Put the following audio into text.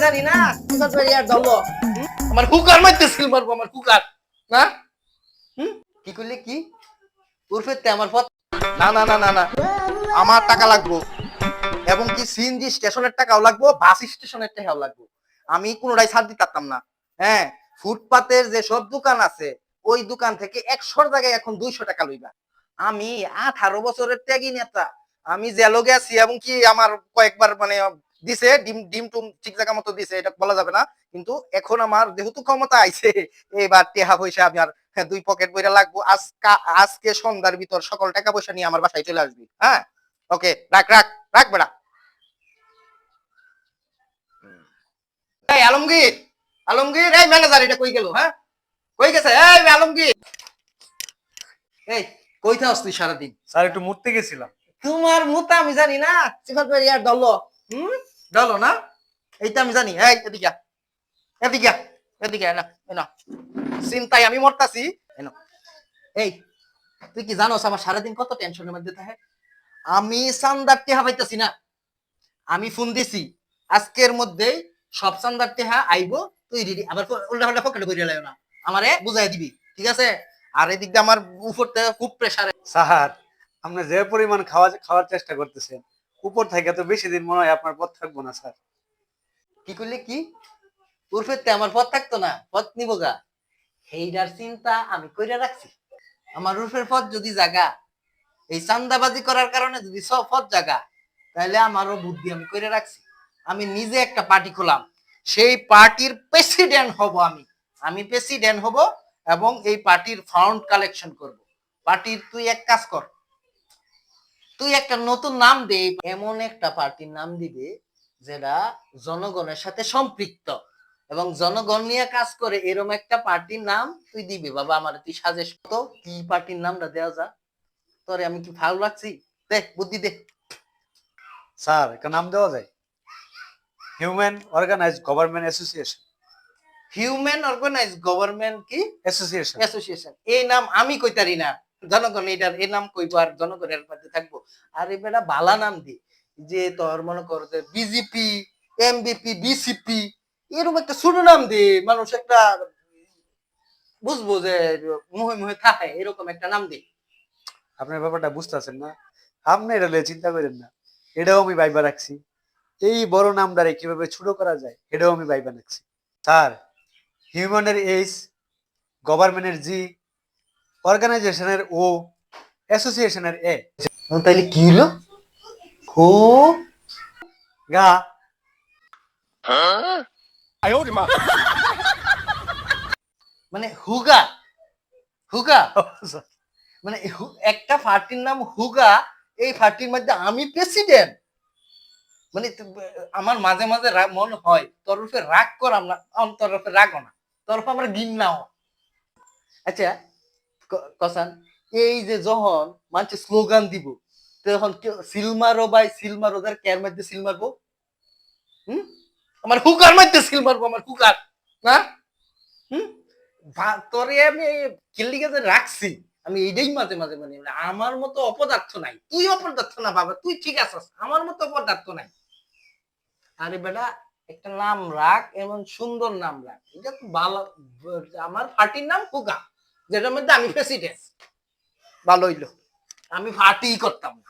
জানি না কুকার তৈরি আর দল আমার হুকার মধ্যে সিল মারবো আমার হুকার না কি করলে কি উর্ফেতে আমার পথ না না না না না আমার টাকা লাগবো এবং কি সিএনজি স্টেশনের টাকাও লাগবো বাস স্টেশনের টাকাও লাগবো আমি কোনোটাই ছাড় দিতে পারতাম না হ্যাঁ ফুটপাতের যে সব দোকান আছে ওই দোকান থেকে 100 জায়গায় এখন 200 টাকা লইবা আমি 18 বছরের ত্যাগী নেতা আমি জেলও গেছি এবং কি আমার কয়েকবার মানে দিছে ডিম ডিম টুম ঠিক জায়গা মতো দিছে এটা বলা যাবে না কিন্তু এখন আমার যেহেতু ক্ষমতা আইছে এবার টেহা পয়সা আমি আর দুই পকেট বইরা লাগবো আজকে সন্ধ্যার ভিতর সকল টাকা পয়সা নিয়ে আমার বাসায় চলে আসবি হ্যাঁ ওকে রাখ রাখ রাখ বেড়া এই আলমগীর আলমগীর এই ম্যানেজার এটা কই গেল হ্যাঁ কই গেছে এই আলমগীর এই কই থাকস তুই সারাদিন স্যার একটু মুততে গেছিলাম। তোমার মুতা আমি জানি না সিফাত ভাই আর দল দল না এইটা আমি জানি এই এদিকে আ, এদিকে আ, এদিকে আয় না এনা চিন্তায় আমি মরতাছি এনো এই তুই কি জানোস আমার সারাদিন কত টেনশনের মধ্যে থাকে আমি চান্দার টেহা পাইতাছি না আমি ফোন দিছি আজকের মধ্যেই সব চান্দার টেহা আইবো তুই রেডি আবার উল্টা পাল্টা পকেটে কইরা লাইও না আমারে বুঝাই দিবি ঠিক আছে আর এদিক দিয়ে আমার উপর থেকে খুব প্রেসারে স্যার আপনি যে পরিমাণ খাওয়ার চেষ্টা করতেছেন উপর থেকে তো বেশি দিন মনে হয় আপনার পথ থাকবো না স্যার। কি করলে কি উর্ফেতে আমার পথ থাকতো না পথ নিব গা সেইটার চিন্তা আমি কইরা রাখছি আমার উর্ফের পথ যদি জাগা এই চান্দাবাজি করার কারণে যদি সব পথ জাগা তাহলে আমারও বুদ্ধি আমি কইরা রাখছি আমি নিজে একটা পার্টি খোলাম সেই পার্টির প্রেসিডেন্ট হব আমি প্রেসিডেন্ট হব এবং এই পার্টির ফান্ড কালেকশন করব পার্টির তুই এক কাজ কর তুই একটা নতুন নাম দে এমন একটা পার্টির নাম দিবে যেটা জনগণের সাথে সম্পৃক্ত এবং জনগণ নিয়ে কাজ করে এরকম একটা পার্টির নাম তুই দিবি বাবা আমার তুই সাজেস্ট তো কি পার্টির নামটা দেওয়া যা তোরে আমি কি ভালো লাগছি দে বুদ্ধি দে স্যার একটা নাম দেওয়া যায়, human organize government association. Human organize government কি অ্যাসোসিয়েশন অ্যাসোসিয়েশন এই নাম আমি কইতারি না জনগণ এটার এই নাম কইবো আর জনগণের মধ্যে থাকবো আর এবেলা বালা নাম দি যে তোর মনে কর যে বিজেপি এমবিপি বিসিপি এরকম একটা ছোট নাম দি মানুষ একটা বুঝবো যে মুহে মুহে থাকে এরকম একটা নাম দি আপনার ব্যাপারটা বুঝতেছেন না, আপনি এটা নিয়ে চিন্তা করেন না, এটাও আমি ভাইবা রাখছি। এই বড় নামটারে কিভাবে ছোট করা যায় এটাও আমি ভাইবা রাখছি। স্যার হিউম্যানের এইচ, গভর্নমেন্টের জি, অর্গানাইজেশনের ও, অ্যাসোসিয়েশনের এ, তাইলে কি হলো হো গা। মানে হুগা হুগা মানে একটা পার্টির নাম হুগা এই পার্টির মধ্যে আমি প্রেসিডেন্ট মানে আমার মাঝে মাঝে মন হয় তোর উপরে রাগ করাম না তোর উপরে রাগও না তোর উপর আমার ঘৃণাও আচ্ছা কসান এই যে যখন মানুষ স্লোগান দিব তখন সিলমারো বাই সিলমারো ওদের কেয়ার মধ্যে সিল মারবো আমার হুকার মধ্যে সিল মারবো আমার হুকার না হুম তোরে আমি কিল্লিকে যে রাখছি আমি এইটাই মাঝে মাঝে মানে আমার মতো অপদার্থ নাই তুই অপদার্থ না বাবা তুই ঠিক আছিস আমার মতো অপদার্থ নাই আরে বেটা একটা নাম রাখ এমন সুন্দর নাম রাখ এটা তো ভালো আমার পার্টির নাম হুগা যেটার মধ্যে আমি প্রেসিডেন্ট ভালো হইলো আমি পার্টি করতাম না